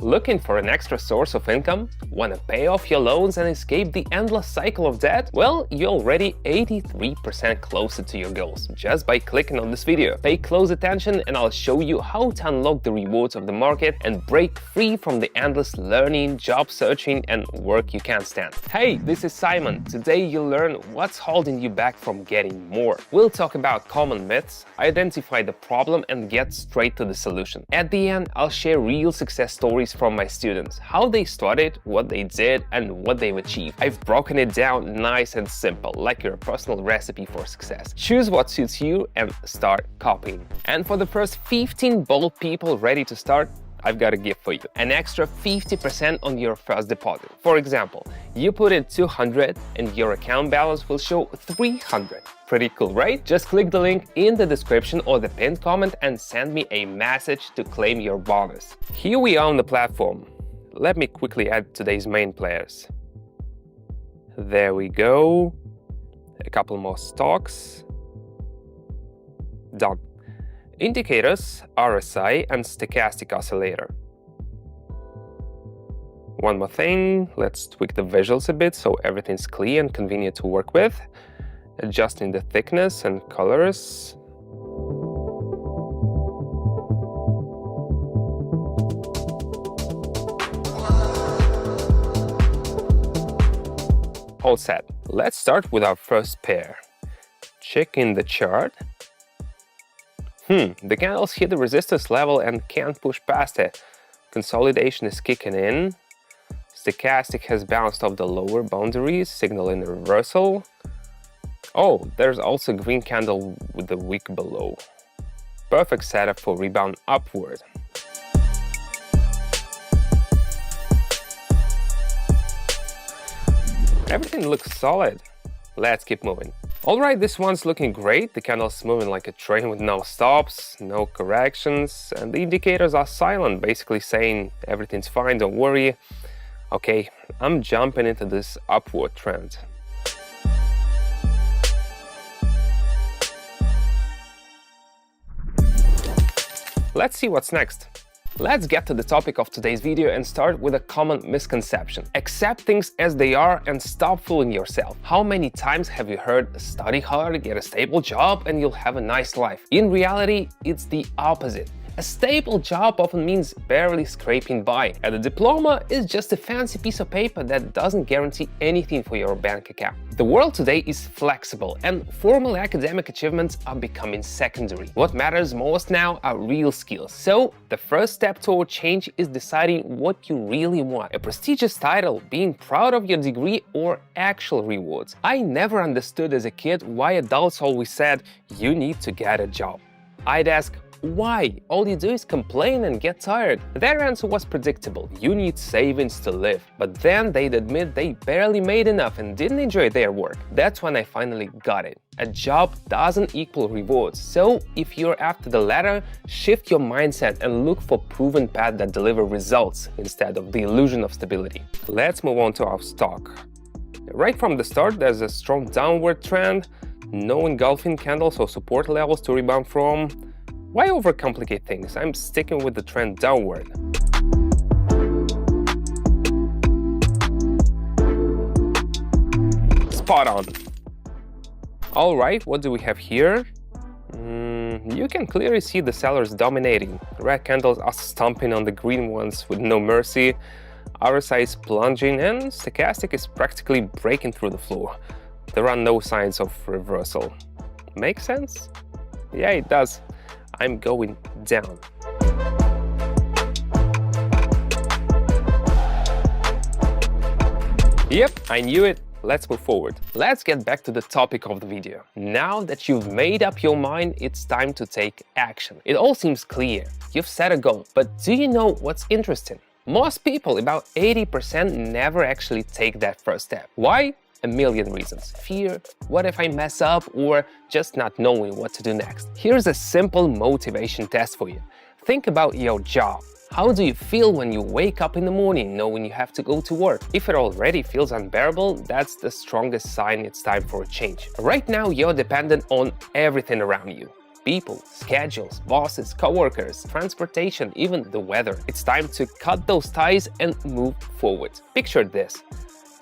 Looking for an extra source of income? Want to pay off your loans and escape the endless cycle of debt? Well, you're already 83% closer to your goals just by clicking on this video. Pay close attention and I'll show you how to unlock the rewards of the market and break free from the endless learning, job searching and work you can't stand. Hey, this is Simon. Today you'll learn what's holding you back from getting more. We'll talk about common myths, identify the problem and get straight to the solution. At the end, I'll share real success stories from my students, how they started, what they did and what they've achieved. I've broken it down nice and simple, like your personal recipe for success. Choose what suits you and start copying. And for the first 15 bold people ready to start, I've got a gift for you. An extra 50% on your first deposit. For example, you put in 200 and your account balance will show 300. Pretty cool, right? Just click the link in the description or the pinned comment and send me a message to claim your bonus. Here we are on the platform. Let me quickly add today's main players. There we go. A couple more stocks. Done. Indicators, RSI and stochastic oscillator. One more thing, let's tweak the visuals a bit so everything's clear and convenient to work with. Adjusting the thickness and colors. All set. Let's start with our first pair. Check in the chart. The candles hit the resistance level and can't push past it. Consolidation is kicking in. Stochastic has bounced off the lower boundaries, signaling a reversal. Oh, there's also a green candle with the wick below. Perfect setup for rebound upward. Everything looks solid. Let's keep moving. Alright, this one's looking great. The candle's moving like a train with no stops, no corrections, and the indicators are silent, basically saying everything's fine, don't worry. Okay, I'm jumping into this upward trend. Let's see what's next. Let's get to the topic of today's video and start with a common misconception. Accept things as they are and stop fooling yourself. How many times have you heard study hard, get a stable job and you'll have a nice life? In reality, it's the opposite. A stable job often means barely scraping by, and a diploma is just a fancy piece of paper that doesn't guarantee anything for your bank account. The world today is flexible, and formal academic achievements are becoming secondary. What matters most now are real skills. So, the first step toward change is deciding what you really want. A prestigious title, being proud of your degree, or actual rewards. I never understood as a kid why adults always said, "You need to get a job." I'd ask, why? All you do is complain and get tired. Their answer was predictable. You need savings to live. But then they'd admit they barely made enough and didn't enjoy their work. That's when I finally got it. A job doesn't equal rewards. So if you're after the latter, shift your mindset and look for proven paths that deliver results instead of the illusion of stability. Let's move on to our stock. Right from the start, there's a strong downward trend. No engulfing candles or support levels to rebound from. Why overcomplicate things? I'm sticking with the trend downward. Spot on. Alright, what do we have here? You can clearly see the sellers dominating. Red candles are stomping on the green ones with no mercy. RSI is plunging and stochastic is practically breaking through the floor. There are no signs of reversal. Make sense? Yeah, it does. I'm going down. Yep, I knew it. Let's move forward. Let's get back to the topic of the video. Now that you've made up your mind, it's time to take action. It all seems clear. You've set a goal, but do you know what's interesting? Most people, about 80%, never actually take that first step. Why? A million reasons. Fear, what if I mess up, or just not knowing what to do next. Here's a simple motivation test for you. Think about your job. How do you feel when you wake up in the morning knowing you have to go to work? If it already feels unbearable, that's the strongest sign it's time for a change. Right now, you're dependent on everything around you. people, schedules, bosses, coworkers, transportation, even the weather. It's time to cut those ties and move forward. Picture this.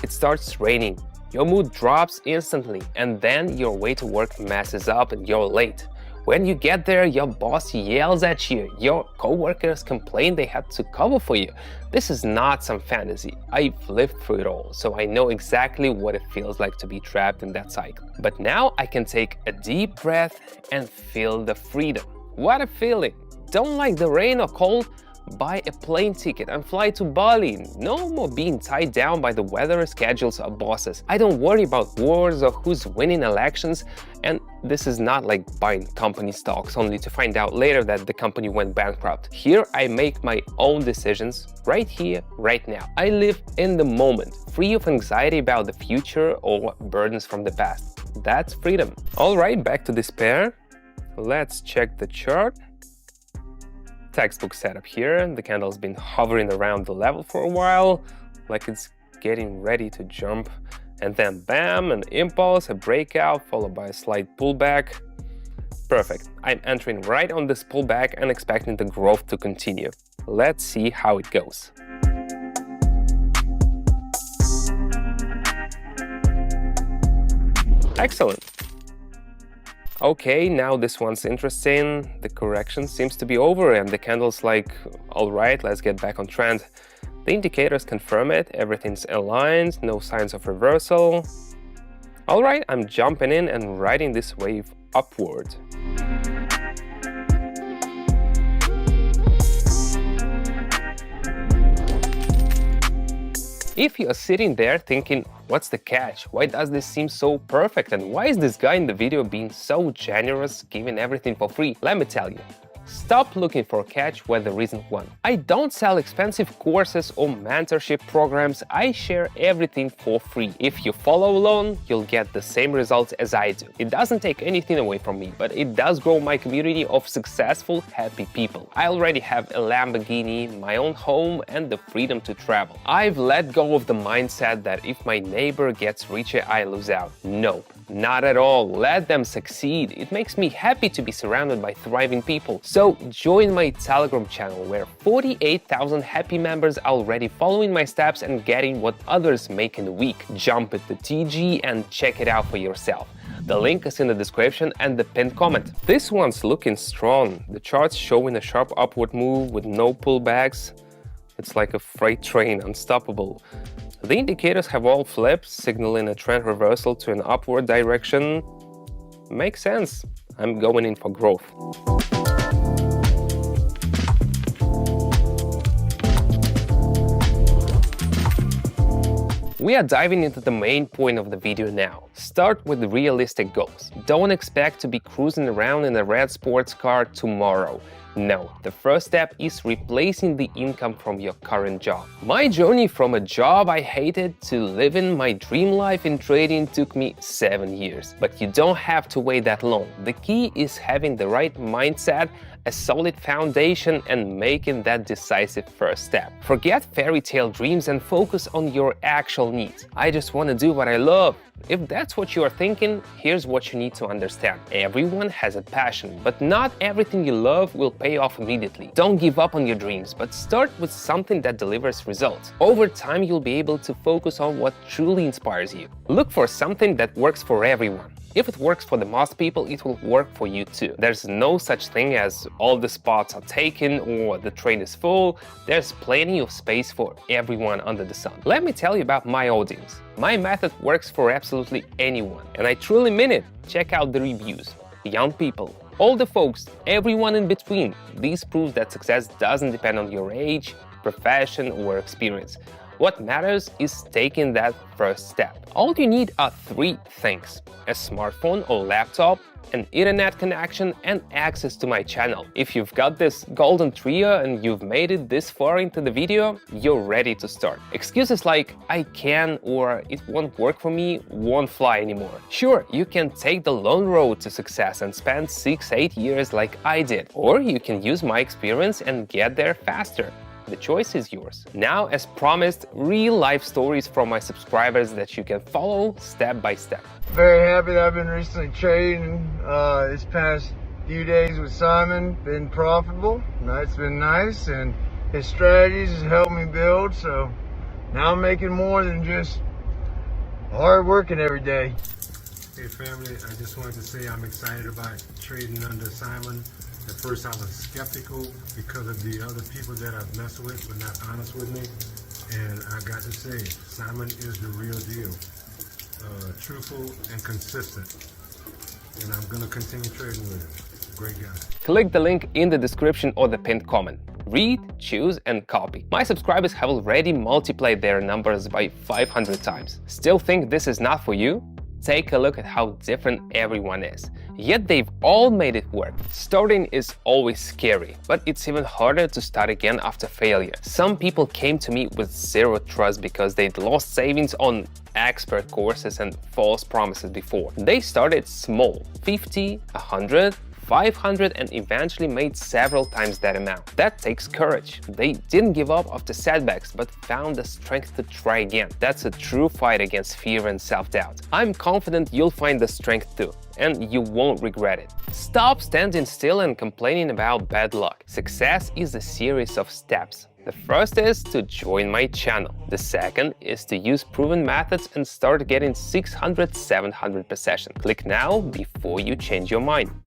It starts raining. Your mood drops instantly, and then your way to work messes up and you're late. When you get there, your boss yells at you, your coworkers complain they had to cover for you. This is not some fantasy. I've lived through it all, so I know exactly what it feels like to be trapped in that cycle. But now I can take a deep breath and feel the freedom. What a feeling! Don't like the rain or cold? Buy a plane ticket and fly to Bali. No more being tied down by the weather, schedules, or bosses. I don't worry about wars or who's winning elections. And this is not like buying company stocks only to find out later that the company went bankrupt. Here I make my own decisions right here, right now. I live in the moment, free of anxiety about the future or burdens from the past. That's freedom. All right, back to despair. Let's check the chart. Textbook setup here. The candle's been hovering around the level for a while, like it's getting ready to jump. And then bam, an impulse, a breakout, followed by a slight pullback. Perfect. I'm entering right on this pullback and expecting the growth to continue. Let's see how it goes. Excellent. Okay, now this one's interesting. The correction seems to be over and the candle's like, all right, let's get back on trend. The indicators confirm it, everything's aligned, no signs of reversal. All right, I'm jumping in and riding this wave upward. If you're sitting there thinking, what's the catch? Why does this seem so perfect? And why is this guy in the video being so generous, giving everything for free? Let me tell you. Stop looking for a catch where there isn't one. I don't sell expensive courses or mentorship programs. I share everything for free. If you follow along, you'll get the same results as I do. It doesn't take anything away from me, but it does grow my community of successful, happy people. I already have a Lamborghini, my own home, and the freedom to travel. I've let go of the mindset that if my neighbor gets richer, I lose out. Nope. Not at all. Let them succeed. It makes me happy to be surrounded by thriving people. So join my Telegram channel where 48,000 happy members are already following my steps and getting what others make in a week. Jump at the TG and check it out for yourself. The link is in the description and the pinned comment. This one's looking strong. The chart's showing a sharp upward move with no pullbacks. It's like a freight train, unstoppable. The indicators have all flipped, signaling a trend reversal to an upward direction. Makes sense. I'm going in for growth. We are diving into the main point of the video now. Start with realistic goals. Don't expect to be cruising around in a red sports car tomorrow. No, the first step is replacing the income from your current job. My journey from a job I hated to living my dream life in trading took me 7 years. But you don't have to wait that long. The key is having the right mindset, a solid foundation, and making that decisive first step. Forget fairy tale dreams and focus on your actual needs. I just want to do what I love. If that's what you are thinking, here's what you need to understand. Everyone has a passion, but not everything you love will pay off immediately. Don't give up on your dreams, but start with something that delivers results. Over time, you'll be able to focus on what truly inspires you. Look for something that works for everyone. If it works for the most people, it will work for you too. There's no such thing as all the spots are taken or the train is full. There's plenty of space for everyone under the sun. Let me tell you about my audience. My method works for absolutely anyone, and I truly mean it. Check out the reviews. Young people, older folks, everyone in between. This proves that success doesn't depend on your age, profession, or experience. What matters is taking that first step. All you need are 3 things: a smartphone or laptop, an internet connection, and access to my channel. If you've got this golden trio and you've made it this far into the video, you're ready to start. Excuses like "I can" or "it won't work for me" won't fly anymore. Sure, you can take the long road to success and spend 6-8 years like I did, or you can use my experience and get there faster. The choice is yours. Now, as promised, real-life stories from my subscribers that you can follow step by step. Very happy that I've been recently trading this past Few days with Simon, been profitable. Night's been nice, and his strategies has helped me build, so now I'm making more than just hard working every day. Hey family, I just wanted to say I'm excited about trading under Simon. At first I was skeptical because of the other people that I've messed with were not honest with me. And I got to say, Simon is the real deal. Truthful and consistent. And I'm going to continue trading with him. Great guy. Click the link in the description or the pinned comment. Read, choose, and copy. My subscribers have already multiplied their numbers by 500 times. Still think this is not for you? Take a look at how different everyone is. Yet they've all made it work. Starting is always scary, but it's even harder to start again after failure. Some people came to me with zero trust because they'd lost savings on expert courses and false promises before. They started small, 50, 100, 500, and eventually made several times that amount. That takes courage. They didn't give up after setbacks, but found the strength to try again. That's a true fight against fear and self-doubt. I'm confident you'll find the strength too, and you won't regret it. Stop standing still and complaining about bad luck. Success is a series of steps. The first is to join my channel. The second is to use proven methods and start getting 600-700 per session. Click now before you change your mind.